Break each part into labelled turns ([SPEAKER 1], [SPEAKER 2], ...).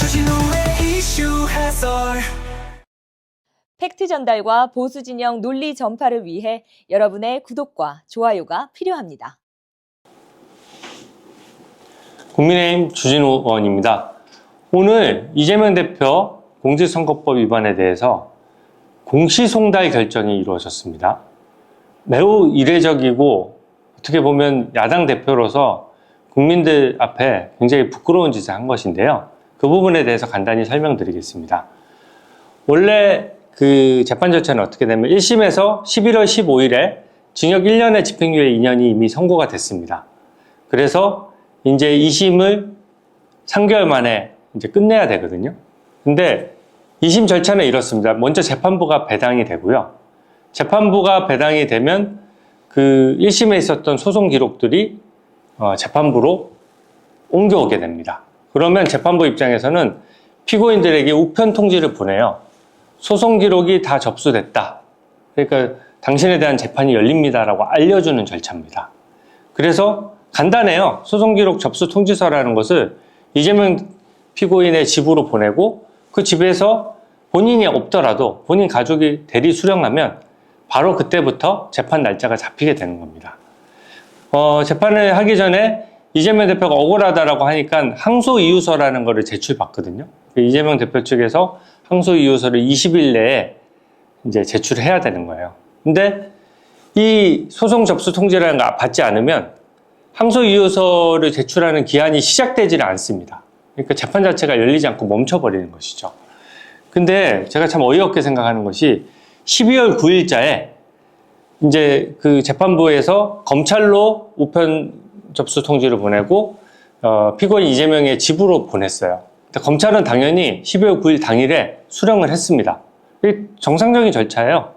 [SPEAKER 1] 주진우의 이슈 해설.
[SPEAKER 2] 팩트 전달과 보수 진영 논리 전파를 위해 여러분의 구독과 좋아요가 필요합니다.
[SPEAKER 3] 국민의힘 주진우 의원입니다. 오늘 이재명 대표 공직선거법 위반에 대해서 공시송달 결정이 이루어졌습니다. 매우 이례적이고 어떻게 보면 야당 대표로서 국민들 앞에 굉장히 부끄러운 짓을 한 것인데요. 그 부분에 대해서 간단히 설명드리겠습니다. 원래 그 재판 절차는 어떻게 되면 1심에서 11월 15일에 징역 1년의 집행유예 2년이 이미 선고가 됐습니다. 그래서 이제 2심을 3개월 만에 이제 끝내야 되거든요. 근데 2심 절차는 이렇습니다. 먼저 재판부가 배당이 되고요. 재판부가 배당이 되면 그 1심에 있었던 소송 기록들이 재판부로 옮겨오게 됩니다. 그러면 재판부 입장에서는 피고인들에게 우편 통지를 보내요. 소송 기록이 다 접수됐다. 그러니까 당신에 대한 재판이 열립니다라고 알려주는 절차입니다. 그래서 간단해요. 소송 기록 접수 통지서라는 것을 이재명 피고인의 집으로 보내고 그 집에서 본인이 없더라도 본인 가족이 대리 수령하면 바로 그때부터 재판 날짜가 잡히게 되는 겁니다. 재판을 하기 전에 이재명 대표가 억울하다라고 하니까 항소이유서라는 거를 제출받거든요. 이재명 대표 측에서 항소이유서를 20일 내에 이제 제출해야 되는 거예요. 근데 이 소송 접수 통지라는 거 받지 않으면 항소이유서를 제출하는 기한이 시작되지는 않습니다. 그러니까 재판 자체가 열리지 않고 멈춰버리는 것이죠. 근데 제가 참 어이없게 생각하는 것이 12월 9일자에 이제 그 재판부에서 검찰로 우편 접수 통지를 보내고 피고인 이재명의 집으로 보냈어요. 검찰은 당연히 12월 9일 당일에 수령을 했습니다. 이게 정상적인 절차예요.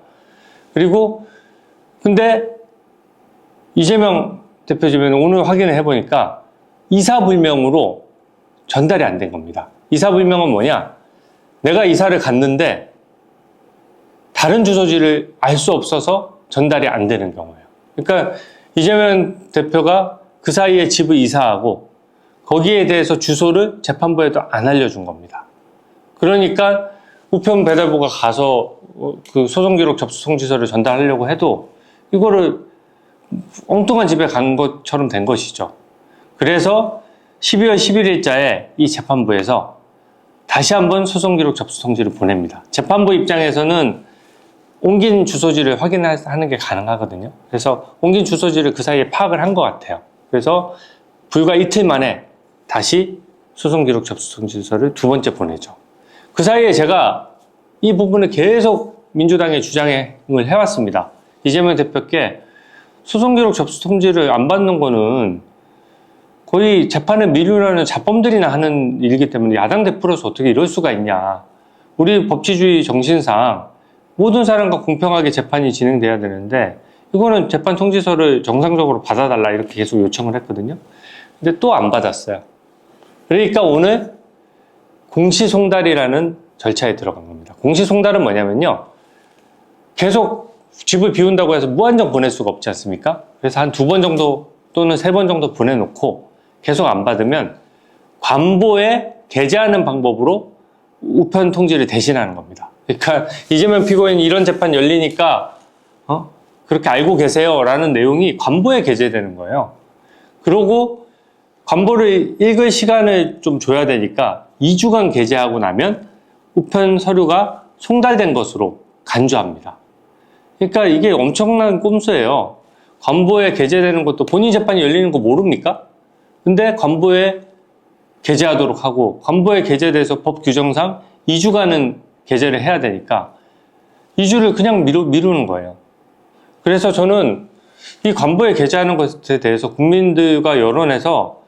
[SPEAKER 3] 그리고 근데 이재명 대표 집에는 오늘 확인을 해보니까 이사불명으로 전달이 안 된 겁니다. 이사불명은 뭐냐? 내가 이사를 갔는데 다른 주소지를 알 수 없어서 전달이 안 되는 경우예요. 그러니까 이재명 대표가 그 사이에 집을 이사하고 거기에 대해서 주소를 재판부에도 안 알려준 겁니다. 그러니까 우편 배달부가 가서 그 소송기록 접수 통지서를 전달하려고 해도 이거를 엉뚱한 집에 간 것처럼 된 것이죠. 그래서 12월 11일자에 이 재판부에서 다시 한번 소송기록 접수 통지를 보냅니다. 재판부 입장에서는 옮긴 주소지를 확인하는 게 가능하거든요. 그래서 옮긴 주소지를 그 사이에 파악을 한 것 같아요. 그래서 불과 이틀 만에 다시 소송기록 접수 통지서를 두 번째 보내죠. 그 사이에 제가 이 부분을 계속 민주당에 주장을 해왔습니다. 이재명 대표께 소송기록 접수 통지를 안 받는 거는 거의 재판을 미루려는 자범들이나 하는 일이기 때문에 야당 대표로서 어떻게 이럴 수가 있냐. 우리 법치주의 정신상 모든 사람과 공평하게 재판이 진행돼야 되는데 이거는 재판 통지서를 정상적으로 받아달라 이렇게 계속 요청을 했거든요. 근데 또 안 받았어요. 그러니까 오늘 공시송달이라는 절차에 들어간 겁니다. 공시송달은 뭐냐면요. 계속 집을 비운다고 해서 무한정 보낼 수가 없지 않습니까? 그래서 한 2번 정도 또는 3번 정도 보내놓고 계속 안 받으면 관보에 게재하는 방법으로 우편 통지를 대신하는 겁니다. 그러니까 이재명 피고인이 이런 재판 열리니까 그렇게 알고 계세요 라는 내용이 관보에 게재되는 거예요. 그러고 관보를 읽을 시간을 좀 줘야 되니까 2주간 게재하고 나면 우편 서류가 송달된 것으로 간주합니다. 그러니까 이게 엄청난 꼼수예요. 관보에 게재되는 것도 본인 재판이 열리는 거 모릅니까? 근데 관보에 게재하도록 하고 관보에 게재돼서 법 규정상 2주간은 게재를 해야 되니까 2주를 그냥 미루는 거예요. 그래서 저는 이 관보에 게재하는 것에 대해서 국민들과 여론에서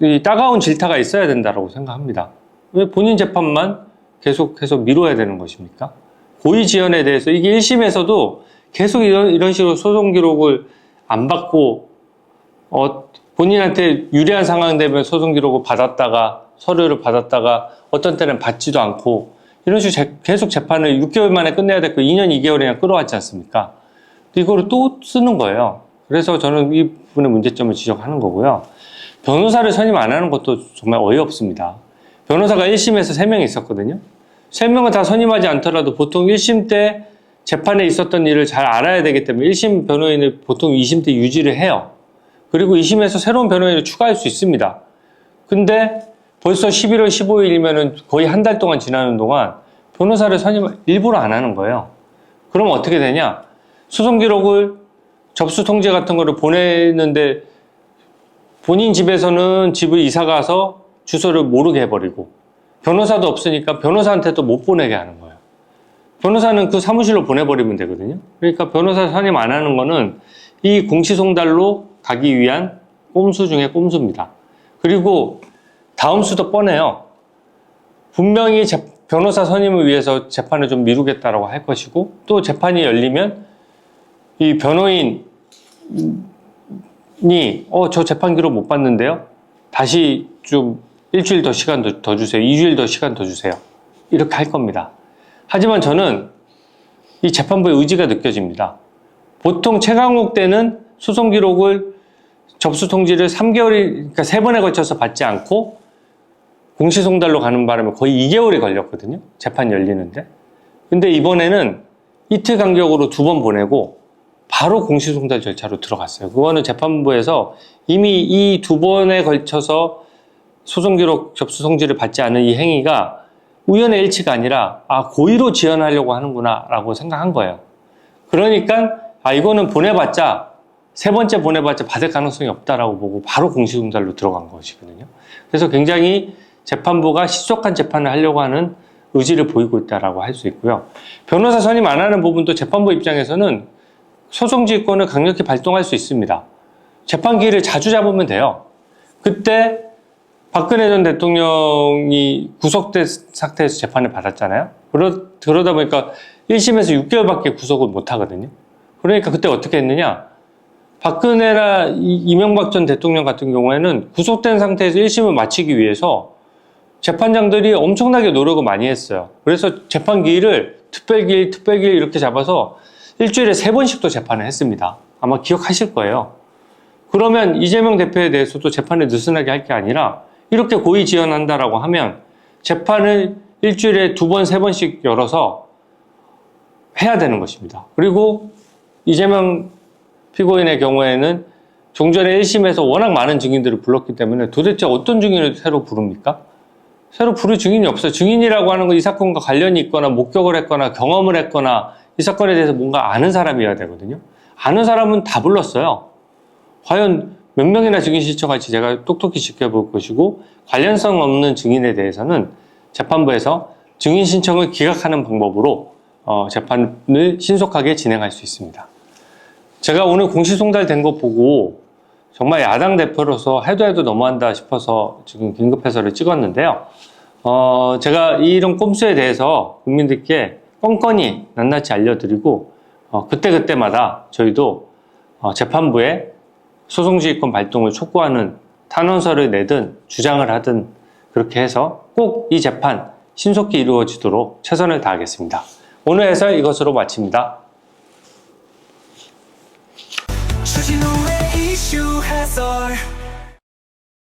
[SPEAKER 3] 이 따가운 질타가 있어야 된다고 생각합니다. 왜 본인 재판만 계속해서 미뤄야 되는 것입니까? 고의지연에 대해서 이게 1심에서도 계속 이런 식으로 소송 기록을 안 받고 본인한테 유리한 상황 되면 소송 기록을 받았다가 서류를 받았다가 어떤 때는 받지도 않고 이런 식으로 계속 재판을 6개월 만에 끝내야 될 거 2년 2개월이나 끌어왔지 않습니까? 이거를 또 쓰는 거예요. 그래서 저는 이 부분의 문제점을 지적하는 거고요. 변호사를 선임 안 하는 것도 정말 어이없습니다. 변호사가 1심에서 3명 있었거든요. 3명은 다 선임하지 않더라도 보통 1심 때 재판에 있었던 일을 잘 알아야 되기 때문에 1심 변호인을 보통 2심 때 유지를 해요. 그리고 2심에서 새로운 변호인을 추가할 수 있습니다. 근데 벌써 11월 15일이면 거의 한 달 동안 지나는 동안 변호사를 일부러 안 하는 거예요. 그럼 어떻게 되냐? 소송 기록을 접수 통지 같은 거를 보내는데 본인 집에서는 집을 이사 가서 주소를 모르게 해버리고 변호사도 없으니까 변호사한테도 못 보내게 하는 거예요. 변호사는 그 사무실로 보내버리면 되거든요. 그러니까 변호사 선임 안 하는 거는 이 공시송달로 가기 위한 꼼수 중에 꼼수입니다. 그리고 다음 수도 뻔해요. 분명히 변호사 선임을 위해서 재판을 좀 미루겠다라고 할 것이고 또 재판이 열리면 이 변호인이 저 재판 기록 못 봤는데요. 다시 좀 일주일 더 시간 더 주세요. 2주일 더 시간 더 주세요. 이렇게 할 겁니다. 하지만 저는 이 재판부의 의지가 느껴집니다. 보통 최강욱 때는 소송 기록을 접수 통지를 3개월이, 그러니까 3번에 걸쳐서 받지 않고 공시송달로 가는 바람에 거의 2개월이 걸렸거든요. 재판 열리는데. 근데 이번에는 이틀 간격으로 2번 보내고 바로 공시송달 절차로 들어갔어요. 그거는 재판부에서 이미 이 2번에 걸쳐서 소송기록 접수 통지를 받지 않은 이 행위가 우연의 일치가 아니라 고의로 지연하려고 하는구나 라고 생각한 거예요. 그러니까 이거는 보내봤자 3번째 보내봤자 받을 가능성이 없다라고 보고 바로 공시송달로 들어간 것이거든요. 그래서 굉장히 재판부가 신속한 재판을 하려고 하는 의지를 보이고 있다라고 할 수 있고요. 변호사 선임 안 하는 부분도 재판부 입장에서는 소송지휘권을 강력히 발동할 수 있습니다. 재판 기일을 자주 잡으면 돼요. 그때 박근혜 전 대통령이 구속된 상태에서 재판을 받았잖아요. 그러다 보니까 1심에서 6개월밖에 구속을 못 하거든요. 그러니까 그때 어떻게 했느냐? 박근혜나 이명박 전 대통령 같은 경우에는 구속된 상태에서 1심을 마치기 위해서 재판장들이 엄청나게 노력을 많이 했어요. 그래서 재판 기일을 특별기일 이렇게 잡아서 일주일에 3번씩도 재판을 했습니다. 아마 기억하실 거예요. 그러면 이재명 대표에 대해서도 재판을 느슨하게 할 게 아니라 이렇게 고의 지연한다라고 하면 재판을 일주일에 2번, 3번씩 열어서 해야 되는 것입니다. 그리고 이재명 피고인의 경우에는 종전에 1심에서 워낙 많은 증인들을 불렀기 때문에 도대체 어떤 증인을 새로 부릅니까? 새로 부를 증인이 없어요. 증인이라고 하는 건 이 사건과 관련이 있거나 목격을 했거나 경험을 했거나 이 사건에 대해서 뭔가 아는 사람이어야 되거든요. 아는 사람은 다 불렀어요. 과연 몇 명이나 증인 신청할지 제가 똑똑히 지켜볼 것이고 관련성 없는 증인에 대해서는 재판부에서 증인 신청을 기각하는 방법으로 재판을 신속하게 진행할 수 있습니다. 제가 오늘 공시송달된 거 보고 정말 야당 대표로서 해도 너무한다 싶어서 지금 긴급해서를 찍었는데요. 제가 이런 꼼수에 대해서 국민들께 뻔뻔히 낱낱이 알려드리고 그때그때마다 저희도 재판부에 소송지휘권 발동을 촉구하는 탄원서를 내든 주장을 하든 그렇게 해서 꼭 이 재판 신속히 이루어지도록 최선을 다하겠습니다. 오늘 해설 이것으로 마칩니다.
[SPEAKER 1] 주진우의 이슈 해설